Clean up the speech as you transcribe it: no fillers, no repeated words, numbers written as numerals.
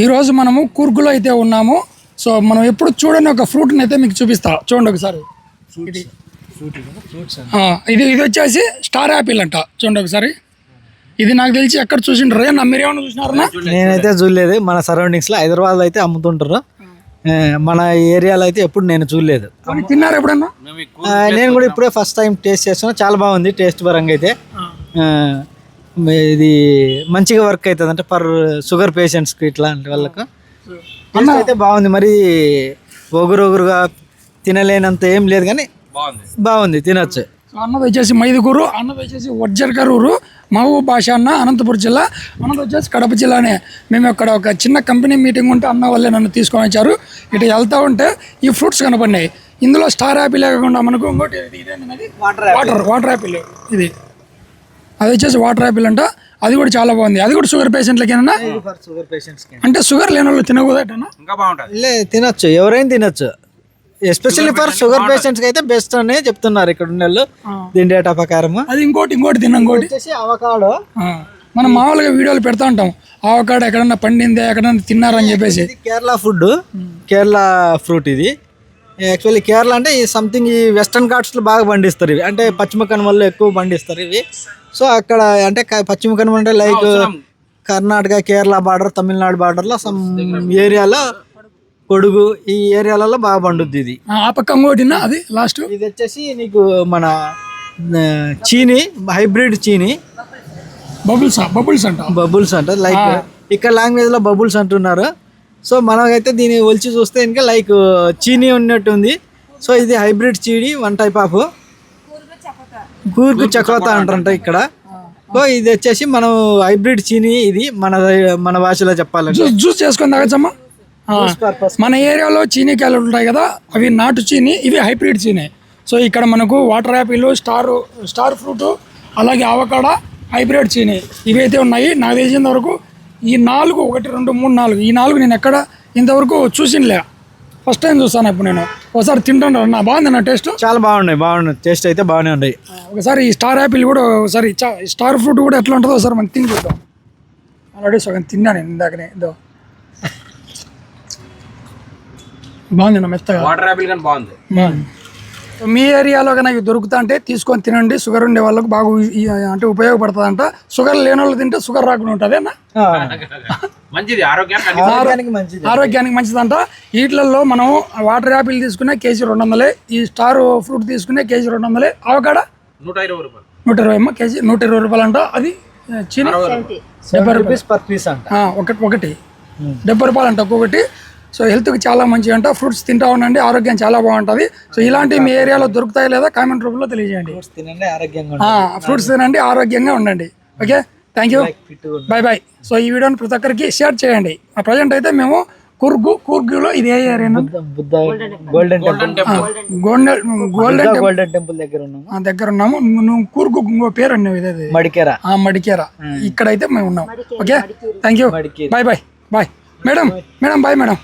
ఈరోజు మనము కూర్గులో అయితే ఉన్నాము. సో మనం ఎప్పుడు చూడని ఒక ఫ్రూట్ని అయితే మీకు చూపిస్తా. చూడండి ఒకసారి. ఇది వచ్చేసి స్టార్ యాపిల్ అంట. చూడండి ఒకసారి. ఇది నాకు తెలిసి ఎక్కడ చూసిండ్రు అన్న, మీరు ఏమన్నా చూసినారన్నా? నేనైతే చూడలేదు. మన సరౌండింగ్స్ లో హైదరాబాద్ లో అయితే అమ్ముతుంటారు, మన ఏరియాలో అయితే ఎప్పుడు నేను చూడలేదు. తిన్నారు ఎప్పుడన్నా? నేను కూడా ఇప్పుడే ఫస్ట్ టైం టేస్ట్ చేస్తున్నా. చాలా బాగుంది టేస్ట్ పరంగా అయితే. ఇది మంచిగా వర్క్ అవుతుంది అంటే ఫర్ షుగర్ పేషెంట్స్కి ఇట్లాంటి వాళ్ళకు అయితే బాగుంది. మరి ఒగురుగా తినలేనంత ఏం లేదు కానీ బాగుంది, తినొచ్చు. అన్నది వచ్చేసి మైదుకూరు, అన్నది వచ్చేసి వడ్జర్కరూరు, మహబూబ్ భాష అన్న, అనంతపురం జిల్లా. అన్నది వచ్చేసి కడప జిల్లానే. మేము ఇక్కడ ఒక చిన్న కంపెనీ మీటింగ్ ఉంటే అన్న వాళ్ళే నన్ను తీసుకొని వచ్చారు. ఇటు వెళ్తూ ఉంటే ఈ ఫ్రూట్స్ కనపడినాయి. ఇందులో స్టార్ యాపిల్ కాకుండా మనకు ఇంకోటి వాటర్ యాపిల్. ఇది అది వచ్చేసి వాటర్ యాపిల్ అంట. అది కూడా చాలా బాగుంది. అది కూడా షుగర్ పేషెంట్లకేనా? అంటే షుగర్ లేని వాళ్ళు తినకూడదటనా? తినొచ్చు, ఎవరైనా తినొచ్చు. ఎస్పెషల్లీ ఫర్ షుగర్ పేషెంట్స్ అయితే బెస్ట్ అని చెప్తున్నారు ఇక్కడ ఉన్న వాళ్ళు, దీని డేటా ప్రకారం. అది ఇంకోటి తినండి. అవకాడో మనం మామూలుగా వీడియోలు పెడతా ఉంటాం, అవకాడో ఎక్కడన్నా పండిందే, ఎక్కడన్నా తిన్నారని చెప్పేసి. కేరళ ఫుడ్, కేరళ ఫ్రూట్ ఇది. యాక్చువల్లీ కేరళ అంటే ఈ సంథింగ్ ఈ వెస్టర్న్ ఘాట్స్లో బాగా పండిస్తారు ఇవి, అంటే పశ్చిమ కనుమల్లో ఎక్కువ పండిస్తారు ఇవి. సో అక్కడ అంటే పశ్చిమ కనుమ అంటే లైక్ కర్ణాటక, కేరళ బార్డర్, తమిళనాడు బార్డర్లో సమ్ ఏరియాలో, కొడుగు ఈ ఏరియాలలో బాగా పండుద్ది ఇది. ఆ పక్క ఇంకోటినా అది లాస్ట్. ఇది వచ్చేసి నీకు మన చీని, హైబ్రిడ్ చీని, బబుల్స్ అంట లైక్ ఇక్కడ లాంగ్వేజ్ లో బబుల్స్ అంటున్నారు. సో మనకైతే దీన్ని ఒలిచి చూస్తే ఇంకా లైక్ చీనీ ఉన్నట్టు ఉంది. సో ఇది హైబ్రిడ్ చీని, వన్ టైప్ ఆఫ్ కూర్గు చకోతా అంటారంట ఇక్కడ. సో ఇది వచ్చేసి మనం హైబ్రిడ్ చీని, ఇది మన భాషలో చెప్పాలంటే జ్యూస్ చేసుకొని తాగచ్చమ్మా. మన ఏరియాలో చీనీకాయలు ఉంటాయి కదా, అవి నాటు చీని, ఇవి హైబ్రిడ్ చీని. సో ఇక్కడ మనకు వాటర్ యాపిల్, స్టార్ ఫ్రూట్, అలాగే అవకాడో, హైబ్రిడ్ చీని ఇవైతే ఉన్నాయి. నాకు తెలిసిన వరకు ఈ 4, 1, 2, 3, 4 ఈ 4 నేను ఎక్కడ ఇంతవరకు చూసినలే. ఫస్ట్ టైం చూస్తాను ఇప్పుడు నేను. ఒకసారి తింటాను నా. బాగుంది నా టేస్ట్. చాలా బాగున్నాయి టేస్ట్ అయితే బాగానే ఉన్నాయి. ఒకసారి ఈ స్టార్ యాపిల్ కూడా, ఒకసారి స్టార్ ఫ్రూట్ కూడా ఎట్లా ఉంటుందో ఒకసారి మనం తిని చూద్దాం. ఆల్రెడీ సగం తిన్నాను ఇందాకనే. ఇదో బాగుంది నా, మెత్తగా. వాటర్ యాపిల్ కానీ బాగుంది. మీ ఏరియాలో కనుక దొరుకుతా అంటే తీసుకొని తినండి. షుగర్ ఉండే వాళ్ళకి బాగా అంటే ఉపయోగపడుతుంది అంట. షుగర్ లేని వాళ్ళు తింటే షుగర్ రాకుండా ఉంటుంది అన్న. మంచిది, ఆరోగ్యానికి మంచిదంట. వీటిలలో మనం వాటర్ యాపిల్ తీసుకునే కేజీ 200, ఈ స్టార్ ఫ్రూట్ తీసుకునే కేజీ 200, అవకాడో 120 రూపాయలు, 120 కేజీ 120 రూపాయలు అంట. అది చీని 70 రూపీస్ పర్ పీస్ అంట. ఒకటి 70 రూపాయలు అంట ఒక్కొక్కటి. సో హెల్త్కి చాలా మంచిగా అంట. ఫ్రూట్స్ తింటా ఉండండి, ఆరోగ్యం చాలా బాగుంటుంది. సో ఇలాంటివి మీ ఏరియాలో దొరుకుతాయి లేదా కామెంట్ రూపంలో తెలియజేయండి. ఫ్రూట్స్ తినండి, ఆరోగ్యంగా ఉండండి. Okay, thank you, bye. So ఈ వీడియోని ప్రతి ఒక్కరికి షేర్ చేయండి. ప్రజెంట్ అయితే మేము కూర్గులో, ఇది ఏ ఏరియా? గోల్డెన్ టెంపుల్ దగ్గర ఉన్నాము. నువ్వు కూర్గు ఇంకో పేరు అన్నావు, ఇదే మడికేరా. ఇక్కడైతే మేము ఉన్నాం. Okay, thank you, bye. Madam bye madam.